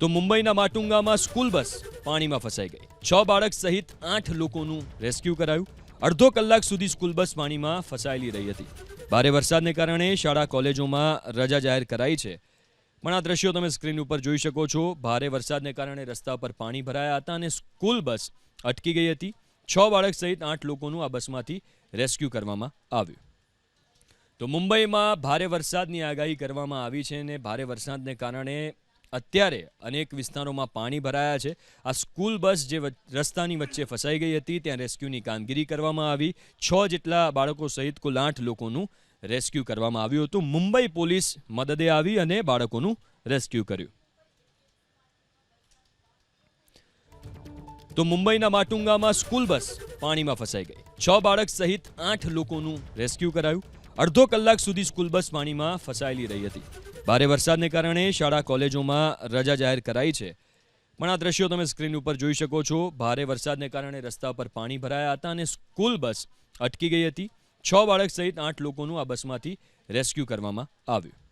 તો મુંબઈના માટુંગામાં school bus પાણીમાં ફસાઈ ગઈ. 6 બાળક સહિત 8 લોકોનું રેસ્ક્યુ કરાયું. અડધો કલાક સુધી સ્કૂલ બસ પાણીમાં ફસાયેલી રહી હતી. ભારે વરસાદને કારણે શાળા કોલેજોમાં રજા જાહેર કરાઈ છે. પણ આ દ્રશ્યો તમે સ્ક્રીન ઉપર જોઈ શકો છો. ભારે વરસાદને કારણે રસ્તા પર પાણી ભરાયા હતા અને સ્કૂલ બસ અટકી ગઈ હતી. 6 બાળક સહિત 8 લોકોનું આ બસમાંથી રેસ્ક્યુ કરવામાં આવ્યું. તો મુંબઈમાં ભારે વરસાદની આગાહી કરવામાં આવી છે અને ભારે વરસાદને કારણે અત્યારે અનેક વિસ્તારોમાં પાણી ભરાયા છે. આ સ્કૂલ બસ જે રસ્તાની વચ્ચે ફસાઈ ગઈ હતી ત્યાં રેસ્ક્યુની કામગીરી કરવામાં આવી. 6 જેટલા બાળકો સહિત કુલ 8 લોકોનું રેસ્ક્યુ કરવામાં આવ્યું હતું. મુંબઈ પોલીસ મદદે આવી અને બાળકોનું રેસ્ક્યુ કર્યું. તો મુંબઈના માટુંગામાં સ્કૂલ બસ પાણીમાં ફસાઈ ગઈ. 6 બાળક સહિત 8 લોકોનું રેસ્ક્યુ કરાયું. અડધો કલાક સુધી સ્કૂલ બસ પાણીમાં ફસાયેલી રહી હતી. ભારે વરસાદને કારણે શાળા કોલેજોમાં રજા જાહેર કરાઈ છે. પણ આ દ્રશ્યો તમે સ્ક્રીન ઉપર જોઈ શકો છો. ભારે વરસાદને કારણે રસ્તા પર પાણી ભરાયા હતા અને સ્કૂલ બસ અટકી ગઈ હતી. 6 બાળક સહિત 8 લોકોનું આ બસમાંથી રેસ્ક્યુ કરવામાં આવ્યું.